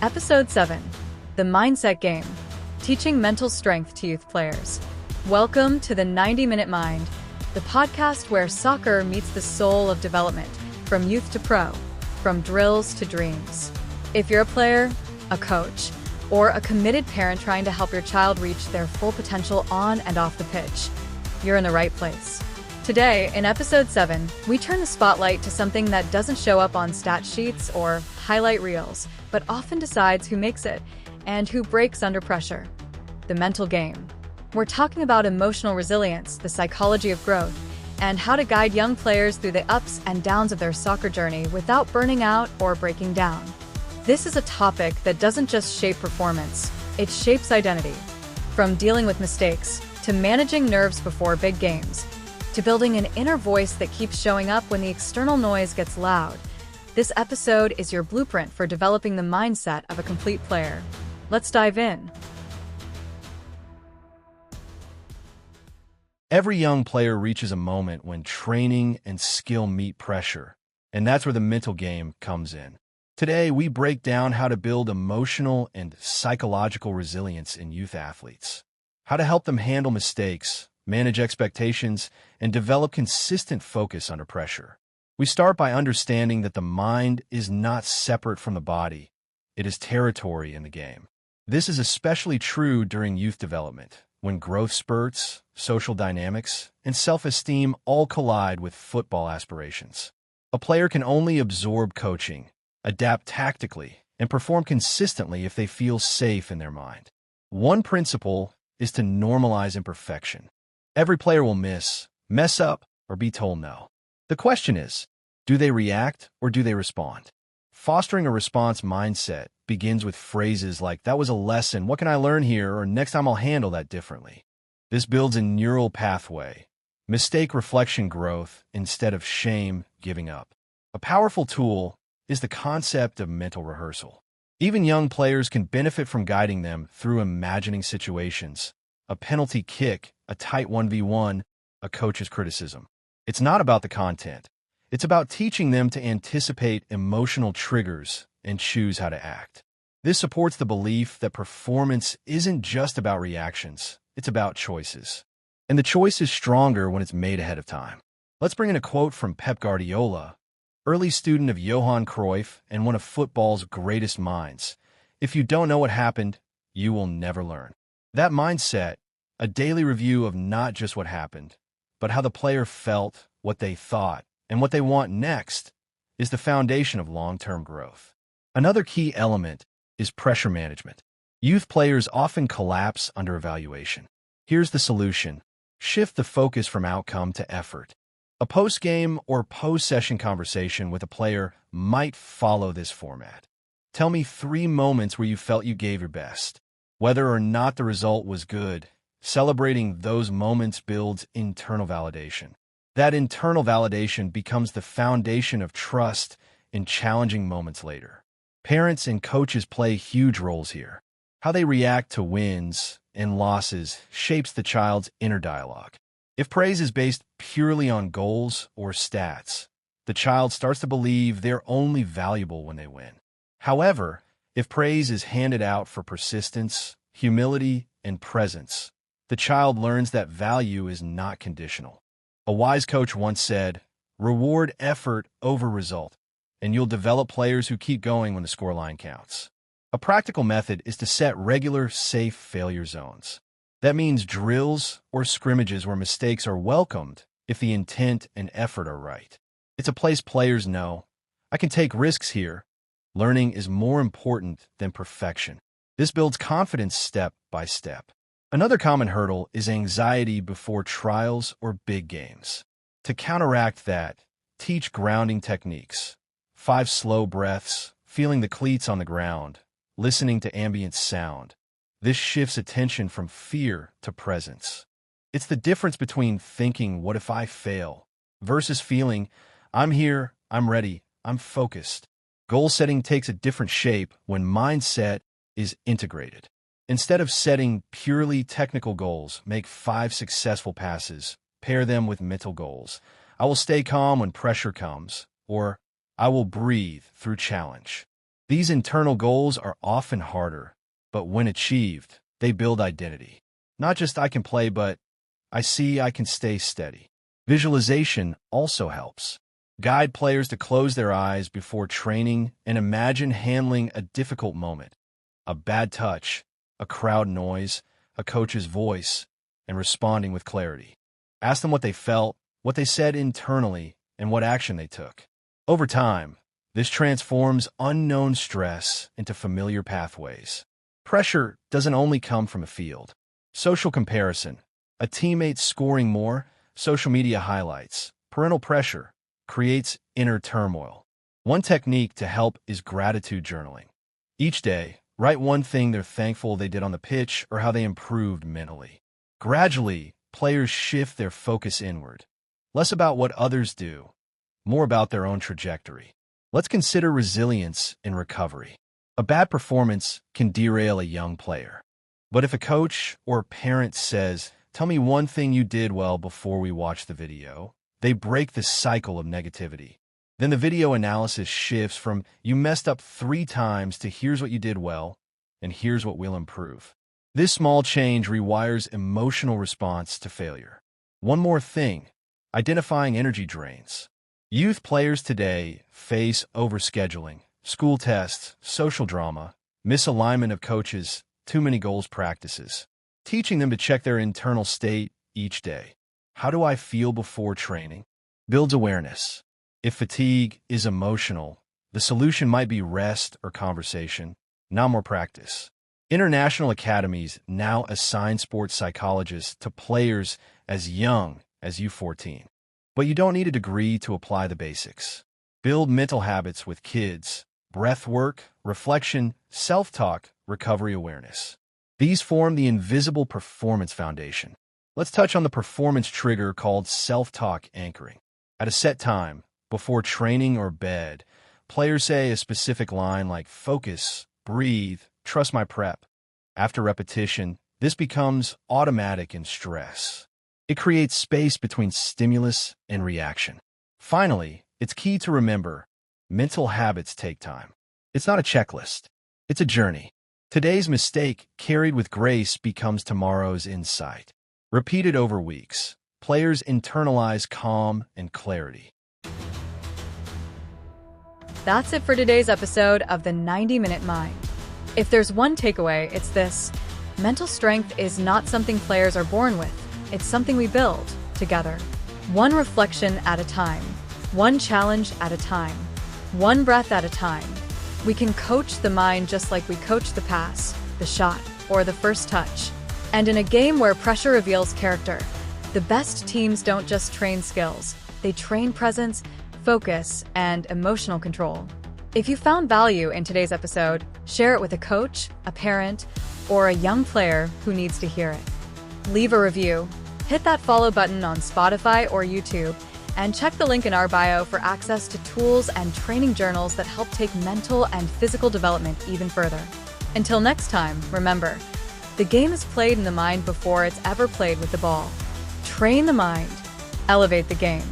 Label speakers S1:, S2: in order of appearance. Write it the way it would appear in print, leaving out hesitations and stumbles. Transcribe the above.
S1: Episode 7, The Mindset Game, Teaching Mental Strength to Youth Players. Welcome to the 90-Minute Mind, the podcast where soccer meets the soul of development, from youth to pro, from drills to dreams. If you're a player, a coach, or a committed parent trying to help your child reach their full potential on and off the pitch, you're in the right place. Today, in Episode 7, we turn the spotlight to something that doesn't show up on stat sheets or highlight reels, but often decides who makes it and who breaks under pressure: the mental game. We're talking about emotional resilience, the psychology of growth, and how to guide young players through the ups and downs of their soccer journey without burning out or breaking down. This is a topic that doesn't just shape performance, it shapes identity. From dealing with mistakes, to managing nerves before big games, to building an inner voice that keeps showing up when the external noise gets loud. This episode is your blueprint for developing the mindset of a complete player. Let's dive in.
S2: Every young player reaches a moment when training and skill meet pressure, and that's where the mental game comes in. Today, we break down how to build emotional and psychological resilience in youth athletes, how to help them handle mistakes, manage expectations, and develop consistent focus under pressure. We start by understanding that the mind is not separate from the body. It is territory in the game. This is especially true during youth development, when growth spurts, social dynamics, and self-esteem all collide with football aspirations. A player can only absorb coaching, adapt tactically, and perform consistently if they feel safe in their mind. One principle is to normalize imperfection. Every player will mess up, or be told no. The question is, do they react or do they respond? Fostering a response mindset begins with phrases like, "That was a lesson, what can I learn here?" or "Next time I'll handle that differently." This builds a neural pathway, mistake reflection growth instead of shame giving up. A powerful tool is the concept of mental rehearsal. Even young players can benefit from guiding them through imagining situations: a penalty kick, a tight 1v1, a coach's criticism. It's not about the content. It's about teaching them to anticipate emotional triggers and choose how to act. This supports the belief that performance isn't just about reactions, it's about choices. And the choice is stronger when it's made ahead of time. Let's bring in a quote from Pep Guardiola, early student of Johan Cruyff and one of football's greatest minds. "If you don't know what happened, you will never learn." That mindset, a daily review of not just what happened, but how the player felt, what they thought, and what they want next, is the foundation of long-term growth. Another key element is pressure management. Youth players often collapse under evaluation. Here's the solution: shift the focus from outcome to effort. A post-game or post-session conversation with a player might follow this format. Tell me 3 moments where you felt you gave your best. Whether or not the result was good, celebrating those moments builds internal validation. That internal validation becomes the foundation of trust in challenging moments later. Parents and coaches play huge roles here. How they react to wins and losses shapes the child's inner dialogue. If praise is based purely on goals or stats, the child starts to believe they're only valuable when they win. However, if praise is handed out for persistence, humility, and presence, the child learns that value is not conditional. A wise coach once said, "Reward effort over result, and you'll develop players who keep going when the scoreline counts." A practical method is to set regular, safe failure zones. That means drills or scrimmages where mistakes are welcomed if the intent and effort are right. It's a place players know, "I can take risks here. Learning is more important than perfection." This builds confidence step by step. Another common hurdle is anxiety before trials or big games. To counteract that, teach grounding techniques. 5 slow breaths, feeling the cleats on the ground, listening to ambient sound. This shifts attention from fear to presence. It's the difference between thinking, "What if I fail?" versus feeling, "I'm here, I'm ready, I'm focused." Goal setting takes a different shape when mindset is integrated. Instead of setting purely technical goals, make 5 successful passes, pair them with mental goals. "I will stay calm when pressure comes," or "I will breathe through challenge." These internal goals are often harder, but when achieved, they build identity. Not just I can play, but I see I can stay steady. Visualization also helps. Guide players to close their eyes before training and imagine handling a difficult moment. A bad touch, a crowd noise, a coach's voice, and responding with clarity. Ask them what they felt, what they said internally, and what action they took. Over time, this transforms unknown stress into familiar pathways. Pressure doesn't only come from a field. Social comparison, a teammate scoring more, social media highlights, parental pressure, creates inner turmoil. One technique to help is gratitude journaling. Each day, write one thing they're thankful they did on the pitch or how they improved mentally. Gradually, players shift their focus inward. Less about what others do, more about their own trajectory. Let's consider resilience in recovery. A bad performance can derail a young player. But if a coach or parent says, "Tell me one thing you did well before we watch the video," they break the cycle of negativity. Then the video analysis shifts from "you messed up 3 times" to "here's what you did well, and here's what we'll improve." This small change rewires emotional response to failure. One more thing, identifying energy drains. Youth players today face overscheduling, school tests, social drama, misalignment of coaches, too many goals practices. Teaching them to check their internal state each day. How do I feel before training? Builds awareness. If fatigue is emotional, the solution might be rest or conversation, not more practice. International academies now assign sports psychologists to players as young as U14. But you don't need a degree to apply the basics. Build mental habits with kids, breath work, reflection, self-talk, recovery awareness. These form the invisible performance foundation. Let's touch on the performance trigger called self-talk anchoring. At a set time, before training or bed, players say a specific line like "focus, breathe, trust my prep." After repetition, this becomes automatic in stress. It creates space between stimulus and reaction. Finally, it's key to remember, mental habits take time. It's not a checklist. It's a journey. Today's mistake, carried with grace, becomes tomorrow's insight. Repeated over weeks, players internalize calm and clarity.
S1: That's it for today's episode of the 90-Minute Mind. If there's one takeaway, it's this. Mental strength is not something players are born with. It's something we build together. One reflection at a time. One challenge at a time. One breath at a time. We can coach the mind just like we coach the pass, the shot, or the first touch. And in a game where pressure reveals character, the best teams don't just train skills. They train presence, focus, and emotional control. If you found value in today's episode, share it with a coach, a parent, or a young player who needs to hear it. Leave a review, hit that follow button on Spotify or YouTube, and check the link in our bio for access to tools and training journals that help take mental and physical development even further. Until next time, remember, the game is played in the mind before it's ever played with the ball. Train the mind, elevate the game.